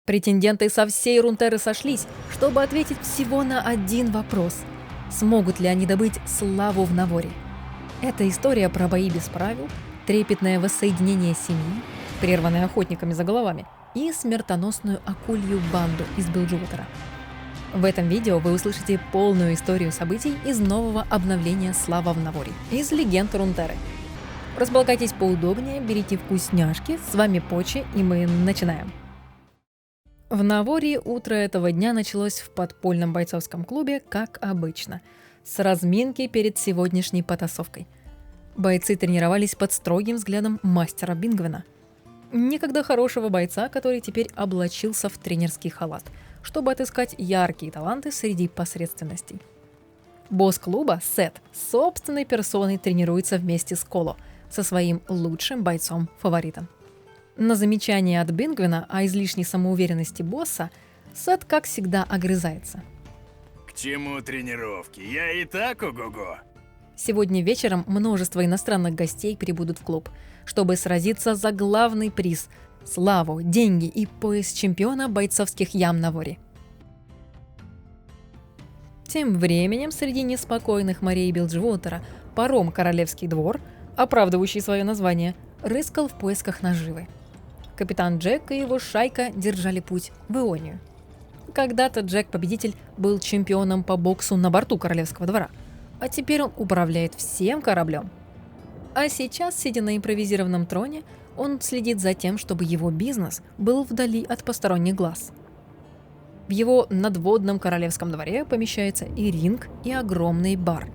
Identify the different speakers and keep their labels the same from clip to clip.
Speaker 1: Претенденты со всей Рунтеры сошлись, чтобы ответить всего на один вопрос. Смогут ли они добыть славу в Наворе? Это история про бои без правил, трепетное воссоединение семьи, прерванное охотниками за головами, и смертоносную акулью банду из Билджуотера. В этом видео вы услышите полную историю событий из нового обновления «Слава в Наворе» из легенд Рунтеры. Располагайтесь поудобнее, берите вкусняшки, с вами Почи, и мы начинаем. В Наворе утро этого дня началось в подпольном бойцовском клубе, как обычно, с разминки перед сегодняшней потасовкой. Бойцы тренировались под строгим взглядом мастера Бингвена, некогда хорошего бойца, который теперь облачился в тренерский халат, чтобы отыскать яркие таланты среди посредственностей. Босс клуба, Сет, собственной персоной тренируется вместе с Коло, со своим лучшим бойцом-фаворитом. На замечание от Бингвена о излишней самоуверенности босса Сет, как всегда, огрызается.
Speaker 2: К чему тренировки? Я и так ого-го.
Speaker 1: Сегодня вечером множество иностранных гостей прибудут в клуб, чтобы сразиться за главный приз – славу, деньги и пояс чемпиона бойцовских ям Наворе. Тем временем среди неспокойных морей Билджуотера паром «Королевский двор», оправдывающий свое название, рыскал в поисках наживы. Капитан Джек и его шайка держали путь в Ионию. Когда-то Джек-победитель был чемпионом по боксу на борту Королевского двора, а теперь он управляет всем кораблем. А сейчас, сидя на импровизированном троне, он следит за тем, чтобы его бизнес был вдали от посторонних глаз. В его надводном Королевском дворе помещается и ринг, и огромный бар.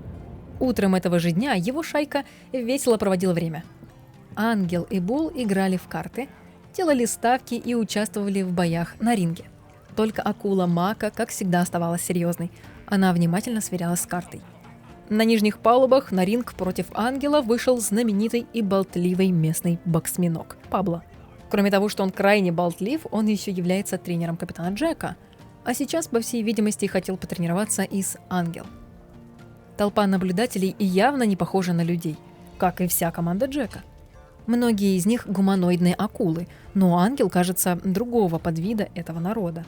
Speaker 1: Утром этого же дня его шайка весело проводила время. Ангел и Бул играли в карты, делали ставки и участвовали в боях на ринге. Только акула Мака, как всегда, оставалась серьезной. Она внимательно сверялась с картой. На нижних палубах на ринг против Ангела вышел знаменитый и болтливый местный боксминог Пабло. Кроме того, что он крайне болтлив, он еще является тренером капитана Джека, а сейчас, по всей видимости, хотел потренироваться и с Ангел. Толпа наблюдателей явно не похожа на людей, как и вся команда Джека. Многие из них гуманоидные акулы, но Ангел, кажется, другого подвида этого народа.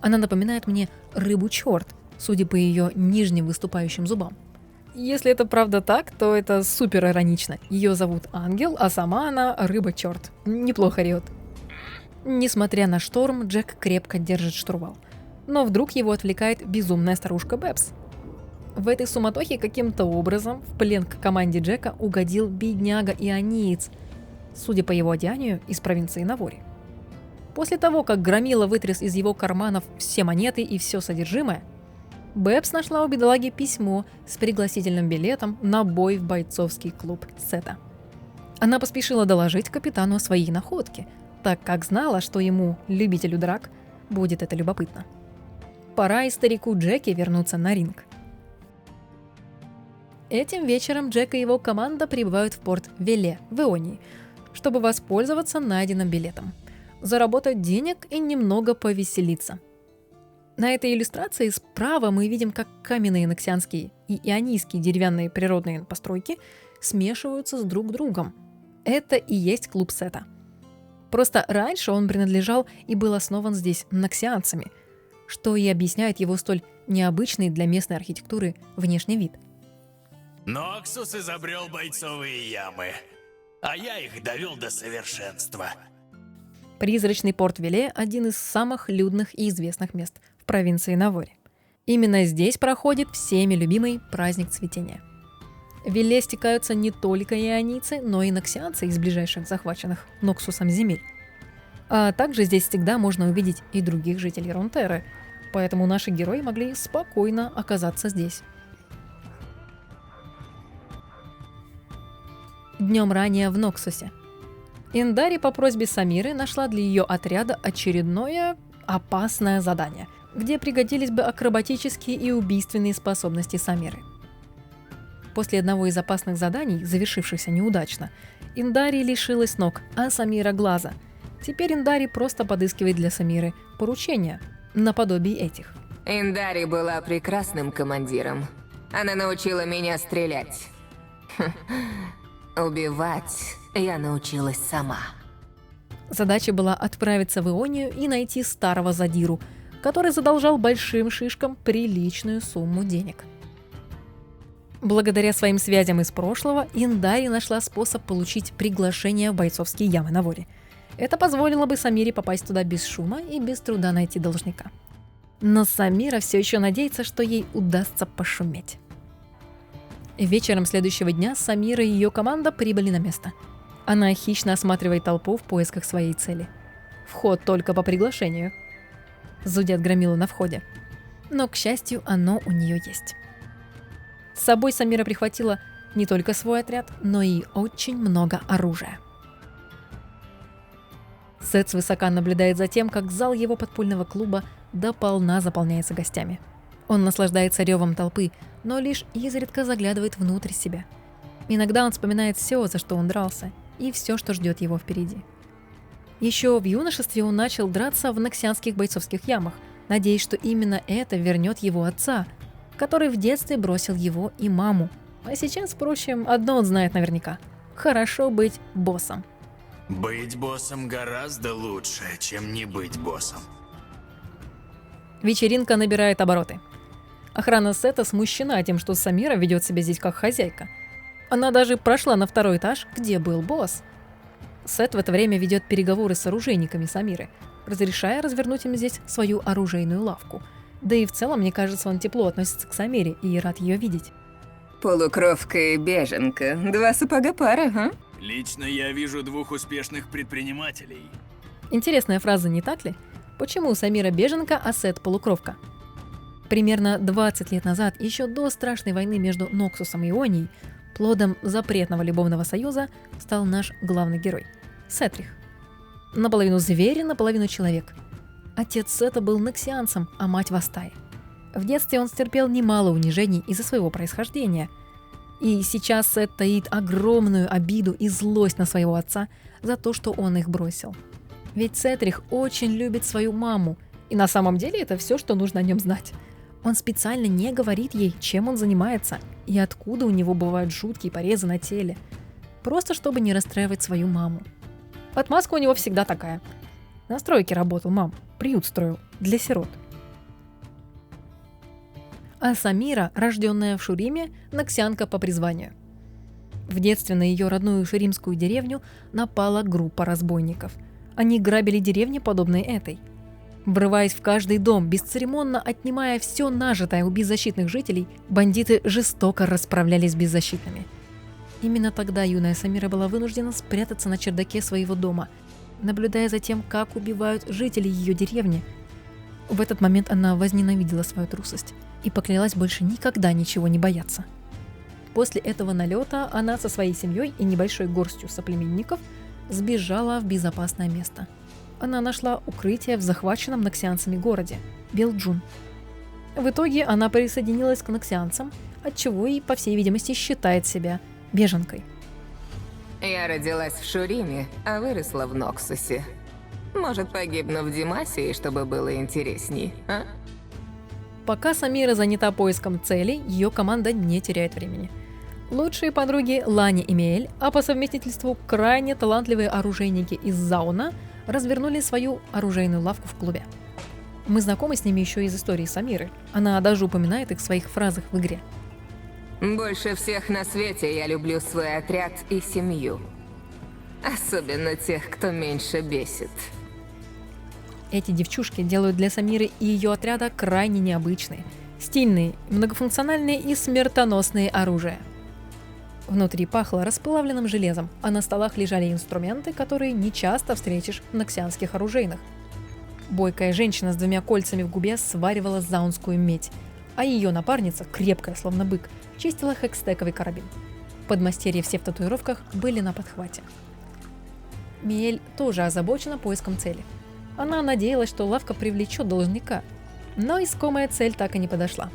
Speaker 1: Она напоминает мне рыбу-черт, судя по ее нижним выступающим зубам. Если это правда так, то это супер иронично. Ее зовут Ангел, а сама она рыба-черт. Неплохо рет. Несмотря на шторм, Джек крепко держит штурвал. Но вдруг его отвлекает безумная старушка Бэбс. В этой суматохе каким-то образом в плен к команде Джека угодил бедняга-иониец, судя по его одеянию, из провинции Навори. После того, как Громила вытряс из его карманов все монеты и все содержимое, Бэбс нашла у бедолаги письмо с пригласительным билетом на бой в бойцовский клуб Сета. Она поспешила доложить капитану о своей находке, так как знала, что ему, любителю драк, будет это любопытно. Пора и старику Джеки вернуться на ринг. Этим вечером Джек и его команда прибывают в порт Веле в Ионии, чтобы воспользоваться найденным билетом, заработать денег и немного повеселиться. На этой иллюстрации справа мы видим, как каменные ноксианские и ионийские деревянные природные постройки смешиваются с друг другом. Это и есть клуб Сета. Просто раньше он принадлежал и был основан здесь ноксианцами, что и объясняет его столь необычный для местной архитектуры внешний вид.
Speaker 2: Ноксус изобрел бойцовые ямы, а я их довел до совершенства.
Speaker 1: Призрачный порт Веле – один из самых людных и известных мест в провинции Наворе. Именно здесь проходит всеми любимый праздник цветения. В Веле стекаются не только ионийцы, но и ноксианцы из ближайших захваченных Ноксусом земель. А также здесь всегда можно увидеть и других жителей Рунтеры, поэтому наши герои могли спокойно оказаться здесь. Днем ранее в Ноксусе. Индари по просьбе Самиры нашла для ее отряда очередное опасное задание, где пригодились бы акробатические и убийственные способности Самиры. После одного из опасных заданий, завершившихся неудачно, Индари лишилась ног, а Самира – глаза. Теперь Индари просто подыскивает для Самиры поручения, наподобие этих.
Speaker 3: Индари была прекрасным командиром. Она научила меня стрелять. Убивать я научилась сама.
Speaker 1: Задача была отправиться в Ионию и найти старого задиру, который задолжал большим шишкам приличную сумму денег. Благодаря своим связям из прошлого Индари нашла способ получить приглашение в бойцовские ямы на Воре. Это позволило бы Самире попасть туда без шума и без труда найти должника. Но Самира все еще надеется, что ей удастся пошуметь. Вечером следующего дня Самира и ее команда прибыли на место. Она хищно осматривает толпу в поисках своей цели. Вход только по приглашению. Зудят громилы на входе. Но, к счастью, оно у нее есть. С собой Самира прихватила не только свой отряд, но и очень много оружия. Сет свысока наблюдает за тем, как зал его подпольного клуба дополна заполняется гостями. Он наслаждается ревом толпы, но лишь изредка заглядывает внутрь себя. Иногда он вспоминает все, за что он дрался, и все, что ждет его впереди. Еще в юношестве он начал драться в ноксианских бойцовских ямах, надеясь, что именно это вернет его отца, который в детстве бросил его и маму. А сейчас, впрочем, одно он знает наверняка – хорошо быть боссом.
Speaker 2: Быть боссом гораздо лучше, чем не быть боссом.
Speaker 1: Вечеринка набирает обороты. Охрана Сета смущена тем, что Самира ведет себя здесь как хозяйка. Она даже прошла на второй этаж, где был босс. Сет в это время ведет переговоры с оружейниками Самиры, разрешая развернуть им здесь свою оружейную лавку. Да и в целом, мне кажется, он тепло относится к Самире и рад ее видеть.
Speaker 3: Полукровка и беженка. Два сапога пара, а?
Speaker 2: Лично я вижу двух успешных предпринимателей.
Speaker 1: Интересная фраза, не так ли? Почему Самира беженка, а Сет полукровка? Примерно 20 лет назад, еще до страшной войны между Ноксусом и Ионией, плодом запретного любовного союза стал наш главный герой – Сетрих. Наполовину зверь, наполовину человек. Отец Сета был ноксианцем, а мать Вастаи. В детстве он стерпел немало унижений из-за своего происхождения. И сейчас Сет таит огромную обиду и злость на своего отца за то, что он их бросил. Ведь Сетрих очень любит свою маму, и на самом деле это все, что нужно о нем знать. Он специально не говорит ей, чем он занимается и откуда у него бывают жуткие порезы на теле, просто чтобы не расстраивать свою маму. Отмазка у него всегда такая. На стройке работал, мам, приют строил для сирот. А Самира, рожденная в Шуриме, ноксианка по призванию. В детстве на ее родную шуримскую деревню напала группа разбойников. Они грабили деревни, подобные этой. Врываясь в каждый дом, бесцеремонно отнимая все нажитое у беззащитных жителей, бандиты жестоко расправлялись с беззащитными. Именно тогда юная Самира была вынуждена спрятаться на чердаке своего дома, наблюдая за тем, как убивают жителей ее деревни. В этот момент она возненавидела свою трусость и поклялась больше никогда ничего не бояться. После этого налета она со своей семьей и небольшой горстью соплеменников сбежала в безопасное место. Она нашла укрытие в захваченном ноксианцами городе – Белджун. В итоге она присоединилась к ноксианцам, отчего и, по всей видимости, считает себя беженкой.
Speaker 3: Я родилась в Шуриме, а выросла в Ноксусе. Может, погибну в Димасии, чтобы было интересней, а?
Speaker 1: Пока Самира занята поиском целей, ее команда не теряет времени. Лучшие подруги Лани и Миэль, а по совместительству крайне талантливые оружейники из Зауна, развернули свою оружейную лавку в клубе. Мы знакомы с ними еще из истории Самиры. Она даже упоминает их в своих фразах в игре.
Speaker 3: Больше всех на свете я люблю свой отряд и семью. Особенно тех, кто меньше бесит.
Speaker 1: Эти девчушки делают для Самиры и ее отряда крайне необычные, стильные, многофункциональные и смертоносные оружия. Внутри пахло расплавленным железом, а на столах лежали инструменты, которые нечасто встретишь в ноксианских оружейных. Бойкая женщина с 2 кольцами в губе сваривала заунскую медь, а ее напарница, крепкая словно бык, чистила хекстековый карабин. Подмастерья все в татуировках были на подхвате. Миэль тоже озабочена поиском цели. Она надеялась, что лавка привлечет должника, но искомая цель так и не подошла.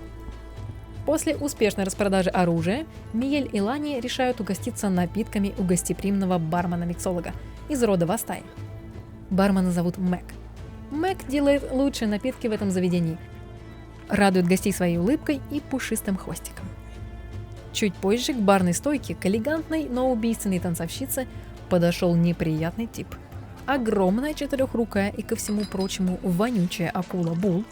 Speaker 1: После успешной распродажи оружия, Миэль и Лани решают угоститься напитками у гостеприимного бармена-миксолога из рода Вастаи. Бармена зовут Мэг. Мэг делает лучшие напитки в этом заведении, радует гостей своей улыбкой и пушистым хвостиком. Чуть позже к барной стойке, к элегантной, но убийственной танцовщице подошел неприятный тип. огромная четырехрукая и, ко всему прочему, вонючая акула Бул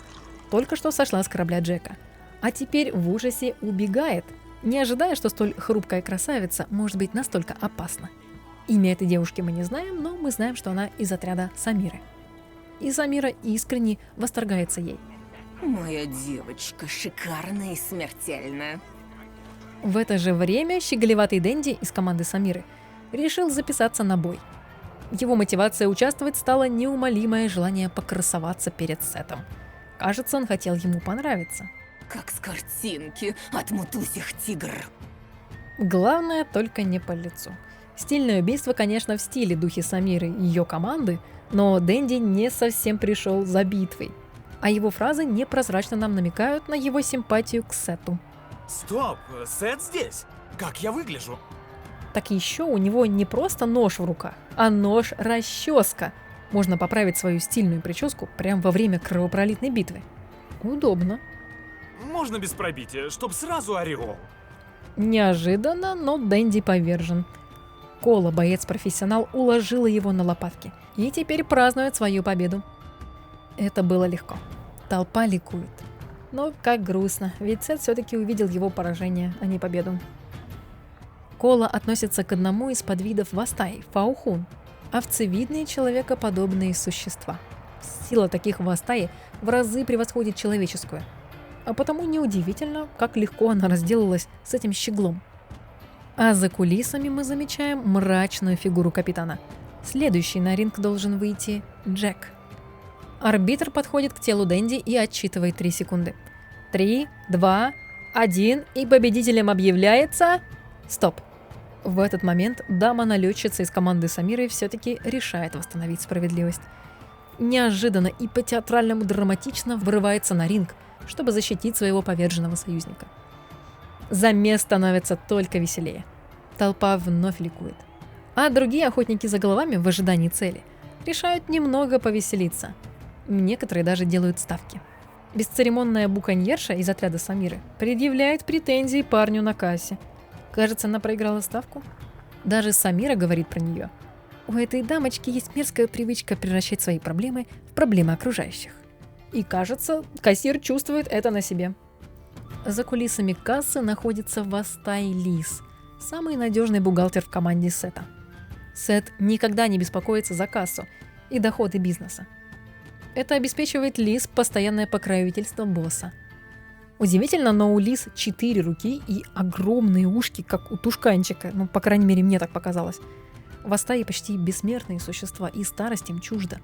Speaker 1: только что сошла с корабля Джека, а теперь в ужасе убегает, не ожидая, что столь хрупкая красавица может быть настолько опасна. Имя этой девушки мы не знаем, но мы знаем, что она из отряда Самиры. И Самира искренне восторгается ей.
Speaker 3: Моя девочка шикарная и смертельная.
Speaker 1: В это же время щеголеватый Дэнди из команды Самиры решил записаться на бой. Его мотивацией участвовать стало неумолимое желание покрасоваться перед Сетом. Кажется, он хотел ему понравиться.
Speaker 3: Как с картинки от мутусих тигр.
Speaker 1: Главное, только не по лицу. Стильное убийство, конечно, в стиле духе Самиры и ее команды, но Дэнди не совсем пришел за битвой. А его фразы непрозрачно нам намекают на его симпатию к Сету.
Speaker 4: Стоп, Сет здесь? Как я выгляжу?
Speaker 1: Так еще у него не просто нож в руках, а нож-расческа. Можно поправить свою стильную прическу прямо во время кровопролитной битвы. Удобно.
Speaker 4: Можно без пробития, чтоб сразу ореол.
Speaker 1: Неожиданно, но Дэнди повержен. Кола, боец-профессионал, уложила его на лопатки и теперь празднует свою победу. Это было легко. Толпа ликует. Но как грустно, ведь Сет все-таки увидел его поражение, а не победу. Кола относится к одному из подвидов вастаи – фаухун, овцевидные человекоподобные существа. Сила таких вастаи в разы превосходит человеческую. А потому неудивительно, как легко она разделалась с этим щеглом. А за кулисами мы замечаем мрачную фигуру капитана. Следующий на ринг должен выйти Джек. Арбитр подходит к телу Дэнди и отсчитывает 3 секунды. 3, 2, 1, и победителем объявляется... Стоп. В этот момент дама-налетчица из команды Самиры все-таки решает восстановить справедливость. Неожиданно и по-театральному драматично врывается на ринг, чтобы защитить своего поверженного союзника. Замес становится только веселее. Толпа вновь ликует. А другие охотники за головами в ожидании цели решают немного повеселиться. Некоторые даже делают ставки. Бесцеремонная буконьерша из отряда Самиры предъявляет претензии парню на кассе. Кажется, она проиграла ставку. Даже Самира говорит про нее. У этой дамочки есть мерзкая привычка превращать свои проблемы в проблемы окружающих. И кажется, кассир чувствует это на себе. За кулисами кассы находится Вастай Лис, самый надежный бухгалтер в команде Сета. Сет никогда не беспокоится за кассу и доходы бизнеса. Это обеспечивает Лис постоянное покровительство босса. Удивительно, но у Лис 4 руки и огромные ушки, как у тушканчика, по крайней мере, мне так показалось. Вастаи почти бессмертные существа, и старость им чужда.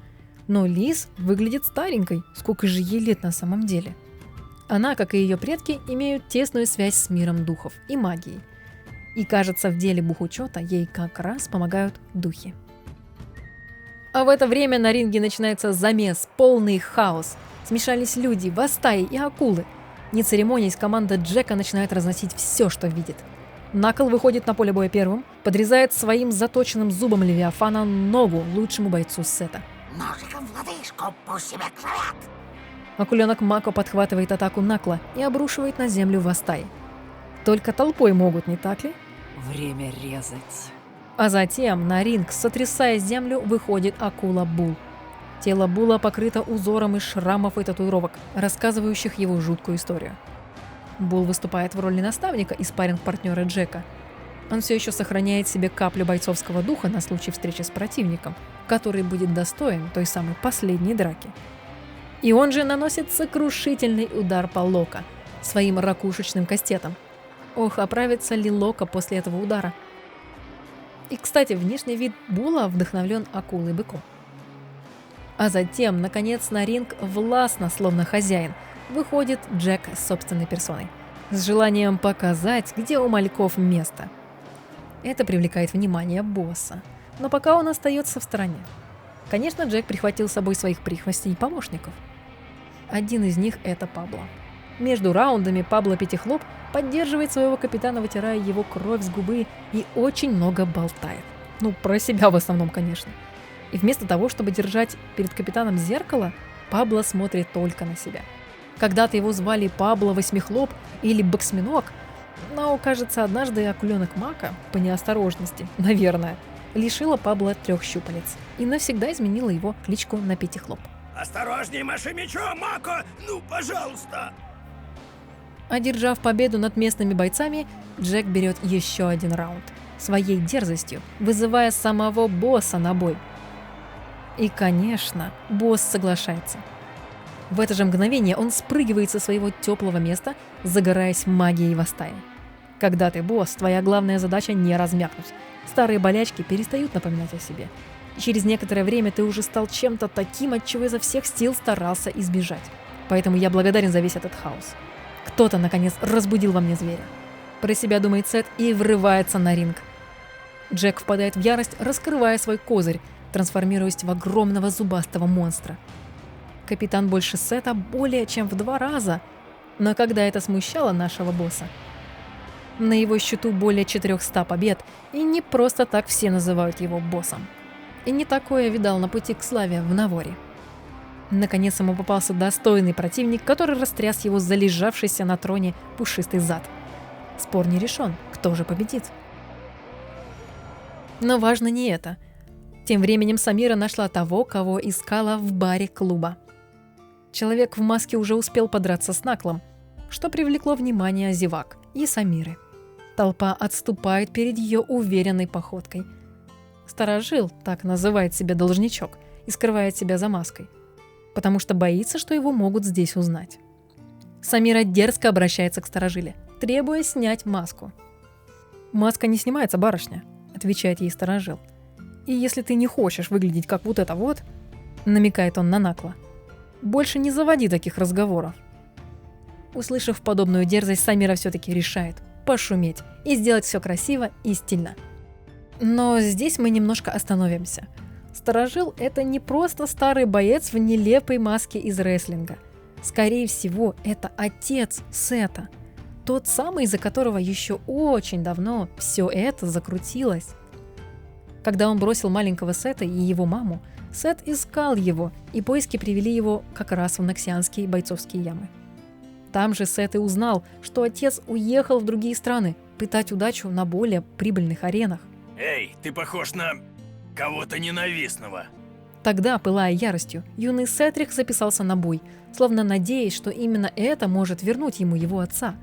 Speaker 1: Но Лис выглядит старенькой, сколько же ей лет на самом деле. Она, как и ее предки, имеют тесную связь с миром духов и магией. И кажется, в деле бухучета ей как раз помогают духи. А в это время на ринге начинается замес, полный хаос. Смешались люди, вастаи и акулы. Не церемонясь, команда Джека начинает разносить все, что видит. Накл выходит на поле боя первым, подрезает своим заточенным зубом Левиафана ногу лучшему бойцу Сета.
Speaker 5: Ножиком в лодыжку, пусть себя кровят.
Speaker 1: Акуленок Мако подхватывает атаку Накла и обрушивает на землю Вастай. Только толпой могут, не так ли?
Speaker 6: Время резать.
Speaker 1: А затем на ринг, сотрясая землю, выходит акула Бул. Тело Була покрыто узором из шрамов и татуировок, рассказывающих его жуткую историю. Бул выступает в роли наставника и спарринг-партнера Джека. Он все еще сохраняет себе каплю бойцовского духа на случай встречи с противником, который будет достоин той самой последней драки. И он же наносит сокрушительный удар по Лока своим ракушечным кастетом. Ох, оправится ли Лока после этого удара? И, кстати, внешний вид Була вдохновлен акулой-быком. А затем, наконец, на ринг властно, словно хозяин, выходит Джек с собственной персоной, с желанием показать, где у мальков место. Это привлекает внимание босса, но пока он остается в стороне. Конечно, Джек прихватил с собой своих прихвостей и помощников. Один из них — это Пабло. Между раундами Пабло Пятихлоп поддерживает своего капитана, вытирая его кровь с губы, и очень много болтает. Про себя в основном, конечно. И вместо того, чтобы держать перед капитаном зеркало, Пабло смотрит только на себя. Когда-то его звали Пабло Восьмихлоп или Боксминог, но, кажется, однажды акуленок Мако, по неосторожности, наверное, лишила Пабло 3 щупалец и навсегда изменила его кличку на Пятихлоп.
Speaker 4: Осторожней, маши мечом, Мако! Ну, пожалуйста!
Speaker 1: Одержав победу над местными бойцами, Джек берет еще один раунд, своей дерзостью вызывая самого босса на бой. И, конечно, босс соглашается. В это же мгновение он спрыгивает со своего теплого места, загораясь магией восстая. Когда ты босс, твоя главная задача не размякнуть. Старые болячки перестают напоминать о себе. И через некоторое время ты уже стал чем-то таким, от чего изо всех сил старался избежать. Поэтому я благодарен за весь этот хаос. Кто-то, наконец, разбудил во мне зверя. Про себя думает Сет и врывается на ринг. Джек впадает в ярость, раскрывая свой козырь, трансформируясь в огромного зубастого монстра. Капитан больше Сета более чем в 2 раза, но когда это смущало нашего босса? На его счету более 400 побед, и не просто так все называют его боссом. И не такое видал на пути к славе в Наворе. Наконец ему попался достойный противник, который растряс его залежавшийся на троне пушистый зад. Спор не решен, кто же победит. Но важно не это. Тем временем Самира нашла того, кого искала в баре клуба. Человек в маске уже успел подраться с Наклом, что привлекло внимание зевак и Самиры. Толпа отступает перед ее уверенной походкой. Старожил, так называет себя должничок, и скрывает себя за маской, потому что боится, что его могут здесь узнать. Самира дерзко обращается к старожиле, требуя снять маску. «Маска не снимается, барышня», — отвечает ей старожил. «И если ты не хочешь выглядеть как вот это вот», — намекает он на Накла, — «больше не заводи таких разговоров». Услышав подобную дерзость, Самира все-таки решает пошуметь и сделать все красиво и стильно. Но здесь мы немножко остановимся. Старожил — это не просто старый боец в нелепой маске из рестлинга. Скорее всего, это отец Сета. Тот самый, из-за которого еще очень давно все это закрутилось. Когда он бросил маленького Сета и его маму, Сет искал его, и поиски привели его как раз в Ноксианские бойцовские ямы. Там же Сет и узнал, что отец уехал в другие страны пытать удачу на более прибыльных аренах.
Speaker 2: Эй, ты похож на кого-то ненавистного.
Speaker 1: Тогда, пылая яростью, юный Сетрик записался на бой, словно надеясь, что именно это может вернуть ему его отца.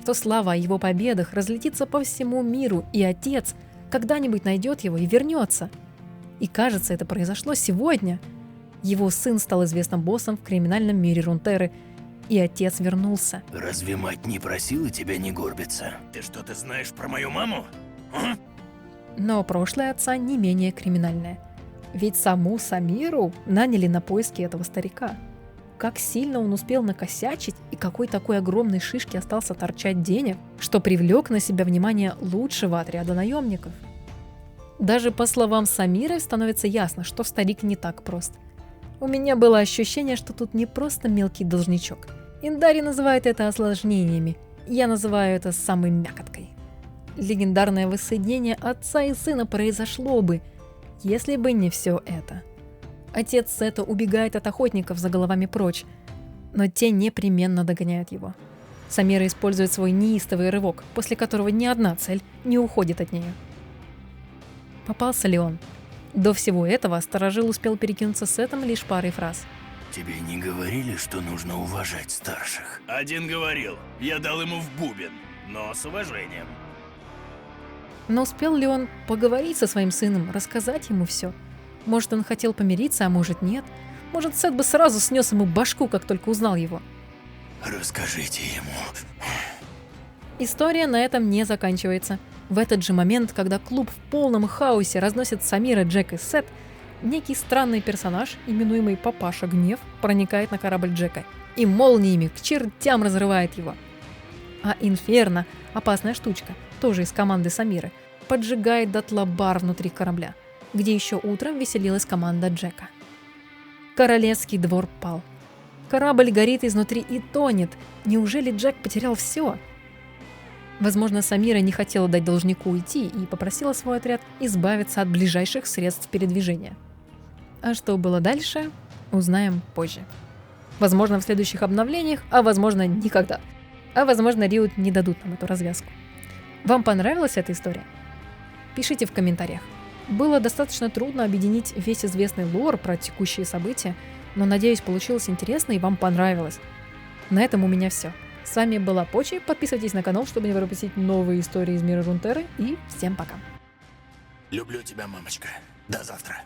Speaker 1: Что слава о его победах разлетится по всему миру, и отец когда-нибудь найдет его и вернется. И кажется, это произошло сегодня. Его сын стал известным боссом в криминальном мире Рунтеры, и отец вернулся.
Speaker 2: Разве мать не просила тебя не горбиться? Ты что-то знаешь про мою маму?
Speaker 1: Но прошлое отца не менее криминальное. Ведь саму Самиру наняли на поиски этого старика. Как сильно он успел накосячить и какой такой огромной шишке остался торчать денег, что привлек на себя внимание лучшего отряда наемников. Даже по словам Самиры становится ясно, что старик не так прост. У меня было ощущение, что тут не просто мелкий должничок. Индари называет это осложнениями, я называю это самой мякоткой. Легендарное воссоединение отца и сына произошло бы, если бы не все это. Отец Сета убегает от охотников за головами прочь, но те непременно догоняют его. Самира использует свой неистовый рывок, после которого ни одна цель не уходит от нее. Попался ли он? До всего этого старожил успел перекинуться с Сетом лишь парой фраз.
Speaker 2: Тебе не говорили, что нужно уважать старших? Один говорил. Я дал ему в бубен, но с уважением.
Speaker 1: Но успел ли он поговорить со своим сыном, рассказать ему все? Может, он хотел помириться, а может, нет? Может, Сет бы сразу снес ему башку, как только узнал его?
Speaker 2: Расскажите ему.
Speaker 1: История на этом не заканчивается. В этот же момент, когда клуб в полном хаосе разносит Самира, Джек и Сет, некий странный персонаж, именуемый Папаша Гнев, проникает на корабль Джека и молниями к чертям разрывает его. А Инферно, опасная штучка, тоже из команды Самиры, поджигает дотла бар внутри корабля, где еще утром веселилась команда Джека. Королевский двор пал. Корабль горит изнутри и тонет. Неужели Джек потерял все? Возможно, Самира не хотела дать должнику уйти и попросила свой отряд избавиться от ближайших средств передвижения. А что было дальше, узнаем позже. Возможно, в следующих обновлениях, а возможно, никогда. А возможно, Риот не дадут нам эту развязку. Вам понравилась эта история? Пишите в комментариях. Было достаточно трудно объединить весь известный лор про текущие события, но, надеюсь, получилось интересно и вам понравилось. На этом у меня все. С вами была Почи, подписывайтесь на канал, чтобы не пропустить новые истории из мира Рунтеры, и всем пока.
Speaker 2: Люблю тебя, мамочка. До завтра.